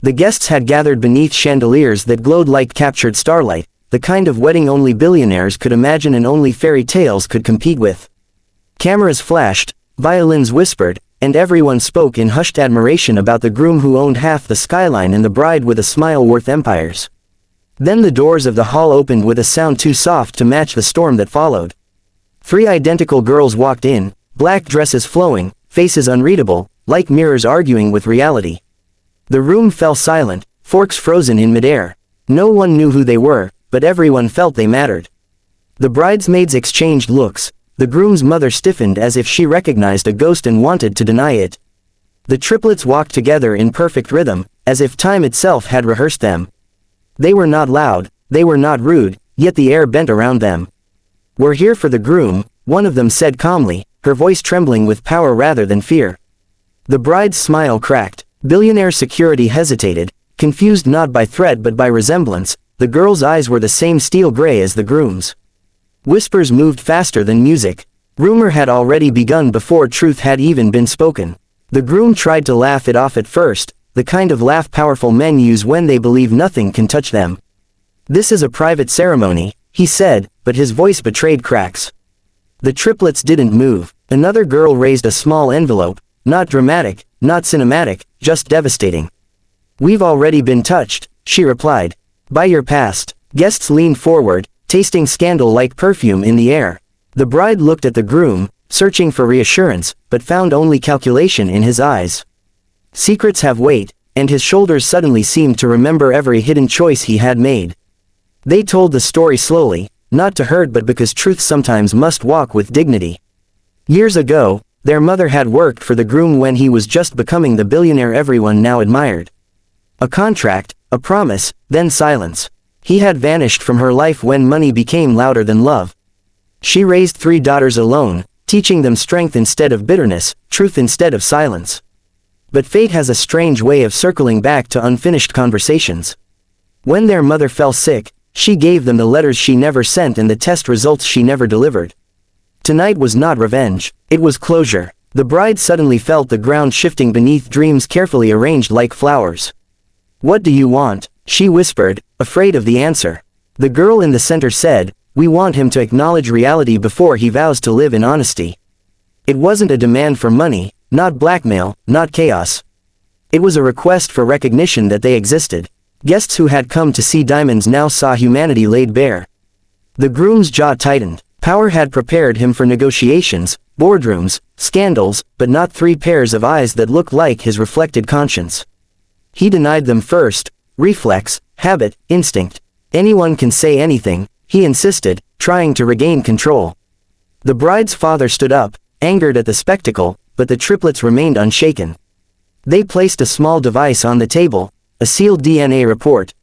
The guests had gathered beneath chandeliers that glowed like captured starlight, the kind of wedding only billionaires could imagine and only fairy tales could compete with. Cameras flashed, violins whispered, and everyone spoke in hushed admiration about the groom who owned half the skyline and the bride with a smile worth empires. Then the doors of the hall opened with a sound too soft to match the storm that followed. 3 identical girls walked in, black dresses flowing, faces unreadable, like mirrors arguing with reality. The room fell silent, forks frozen in midair. No one knew who they were, but everyone felt they mattered. The bridesmaids exchanged looks. The groom's mother stiffened as if she recognized a ghost and wanted to deny it. The triplets walked together in perfect rhythm, as if time itself had rehearsed them. They were not loud, they were not rude, yet the air bent around them. "We're here for the groom," one of them said calmly, her voice trembling with power rather than fear. The bride's smile cracked. Billionaire security hesitated, confused not by threat but by resemblance. The girl's eyes were the same steel gray as the groom's. Whispers moved faster than music. Rumor had already begun before truth had even been spoken. The groom tried to laugh it off at first, the kind of laugh powerful men use when they believe nothing can touch them. "This is a private ceremony," he said, but his voice betrayed cracks. The triplets didn't move. Another girl raised a small envelope, not dramatic, not cinematic, just devastating. "We've already been touched," she replied. "By your past." Guests leaned forward, tasting scandal like perfume in the air. The bride looked at the groom, searching for reassurance, but found only calculation in his eyes. Secrets have weight, and his shoulders suddenly seemed to remember every hidden choice he had made. They told the story slowly, not to hurt but because truth sometimes must walk with dignity. Years ago, their mother had worked for the groom when he was just becoming the billionaire everyone now admired. A contract, a promise, then silence. He had vanished from her life when money became louder than love. She raised 3 daughters alone, teaching them strength instead of bitterness, truth instead of silence. But fate has a strange way of circling back to unfinished conversations. When their mother fell sick, she gave them the letters she never sent and the test results she never delivered. Tonight was not revenge, it was closure. The bride suddenly felt the ground shifting beneath dreams carefully arranged like flowers. "What do you want?" she whispered, afraid of the answer. The girl in the center said, "We want him to acknowledge reality before he vows to live in honesty." It wasn't a demand for money, not blackmail, not chaos. It was a request for recognition that they existed. Guests who had come to see diamonds now saw humanity laid bare. The groom's jaw tightened. Power had prepared him for negotiations, boardrooms, scandals, but not 3 pairs of eyes that looked like his reflected conscience. He denied them first. Reflex, habit, instinct. "Anyone can say anything," he insisted, trying to regain control. The bride's father stood up, angered at the spectacle, but the triplets remained unshaken. They placed a small device on the table, a sealed DNA report.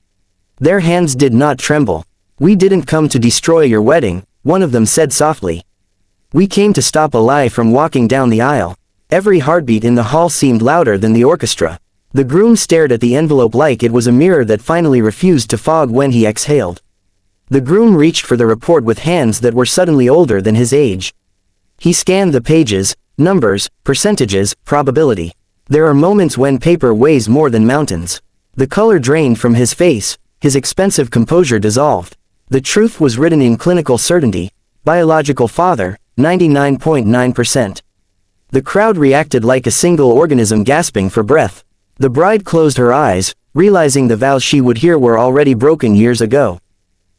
Their hands did not tremble. "We didn't come to destroy your wedding," one of them said softly. "We came to stop a lie from walking down the aisle." Every heartbeat in the hall seemed louder than the orchestra. The groom stared at the envelope like it was a mirror that finally refused to fog when he exhaled. The groom reached for the report with hands that were suddenly older than his age. He scanned the pages, numbers, percentages, probability. There are moments when paper weighs more than mountains. The color drained from his face, his expensive composure dissolved. The truth was written in clinical certainty. Biological father, 99.9%. The crowd reacted like a single organism gasping for breath. The bride closed her eyes, realizing the vows she would hear were already broken years ago.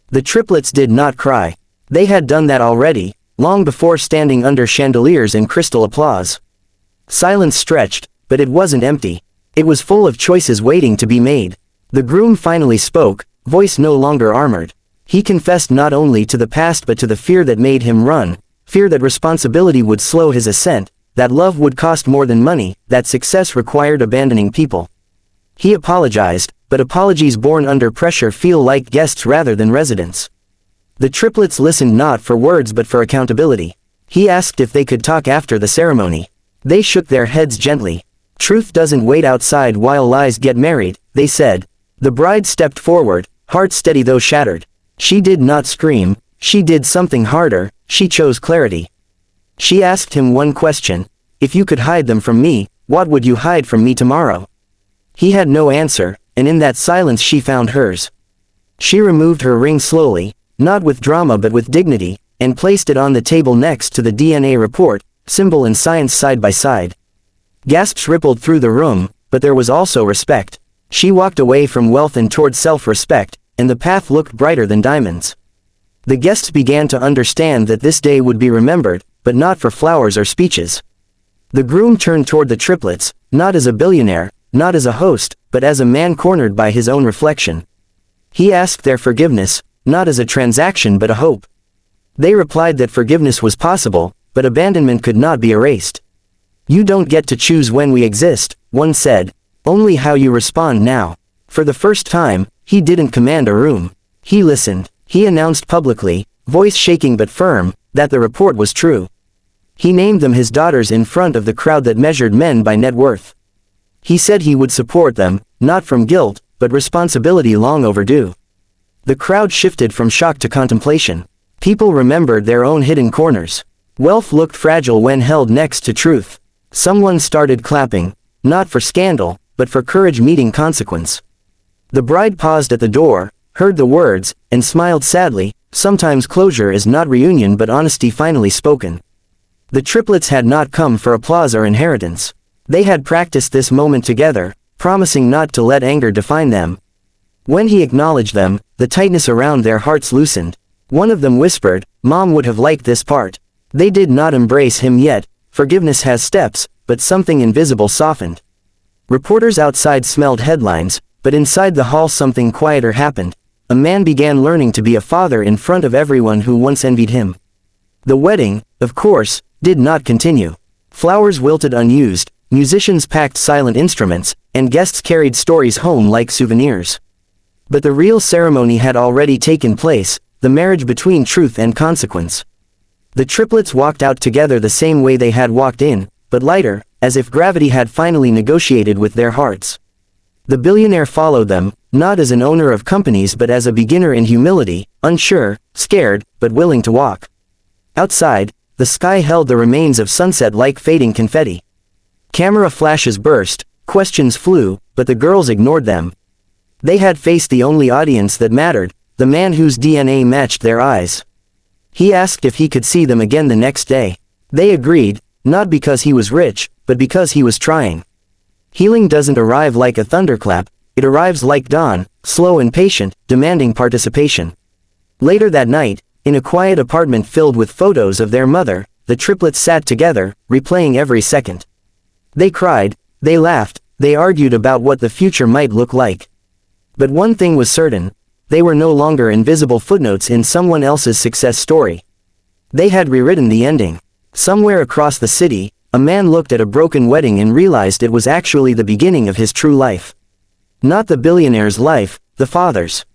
The triplets did not cry. They had done that already, long before standing under chandeliers in crystal applause. Silence stretched, but it wasn't empty. It was full of choices waiting to be made. The groom finally spoke, voice no longer armored. He confessed not only to the past but to the fear that made him run, fear that responsibility would slow his ascent, that love would cost more than money, that success required abandoning people. He apologized, but apologies born under pressure feel like guests rather than residents. The triplets listened not for words but for accountability. He asked if they could talk after the ceremony. They shook their heads gently. "Truth doesn't wait outside while lies get married," they said. The bride stepped forward, heart steady though shattered. She did not scream, she did something harder, she chose clarity. She asked him one question: "If you could hide them from me, what would you hide from me tomorrow?" He had no answer, and in that silence she found hers. She removed her ring slowly, not with drama but with dignity, and placed it on the table next to the DNA report, symbol and science side by side. Gasps rippled through the room, but there was also respect. She walked away from wealth and toward self-respect, and the path looked brighter than diamonds. The guests began to understand that this day would be remembered, but not for flowers or speeches. The groom turned toward the triplets, not as a billionaire, not as a host, but as a man cornered by his own reflection. He asked their forgiveness, not as a transaction but a hope. They replied that forgiveness was possible, but abandonment could not be erased. "You don't get to choose when we exist," one said, "only how you respond now." For the first time, he didn't command a room. He listened. He announced publicly, voice shaking but firm, that the report was true. He named them his daughters in front of the crowd that measured men by net worth. He said he would support them, not from guilt, but responsibility long overdue. The crowd shifted from shock to contemplation. People remembered their own hidden corners. Wealth looked fragile when held next to truth. Someone started clapping, not for scandal, but for courage meeting consequence. The bride paused at the door, heard the words, and smiled sadly. Sometimes closure is not reunion but honesty finally spoken. The triplets had not come for applause or inheritance. They had practiced this moment together, promising not to let anger define them. When he acknowledged them, the tightness around their hearts loosened. One of them whispered, "Mom would have liked this part." They did not embrace him yet. Forgiveness has steps, but something invisible softened. Reporters outside smelled headlines, but inside the hall something quieter happened. A man began learning to be a father in front of everyone who once envied him. The wedding, of course, did not continue. Flowers wilted unused, musicians packed silent instruments, and guests carried stories home like souvenirs. But the real ceremony had already taken place, the marriage between truth and consequence. The triplets walked out together the same way they had walked in, but lighter, as if gravity had finally negotiated with their hearts. The billionaire followed them, not as an owner of companies but as a beginner in humility, unsure, scared, but willing to walk. Outside, the sky held the remains of sunset like fading confetti. Camera flashes burst, questions flew, but the girls ignored them. They had faced the only audience that mattered, the man whose DNA matched their eyes. He asked if he could see them again the next day. They agreed, not because he was rich, but because he was trying. Healing doesn't arrive like a thunderclap, it arrives like dawn, slow and patient, demanding participation. Later that night, in a quiet apartment filled with photos of their mother, the triplets sat together, replaying every second. They cried, they laughed, they argued about what the future might look like. But one thing was certain, they were no longer invisible footnotes in someone else's success story. They had rewritten the ending. Somewhere across the city, a man looked at a broken wedding and realized it was actually the beginning of his true life. Not the billionaire's life, the father's.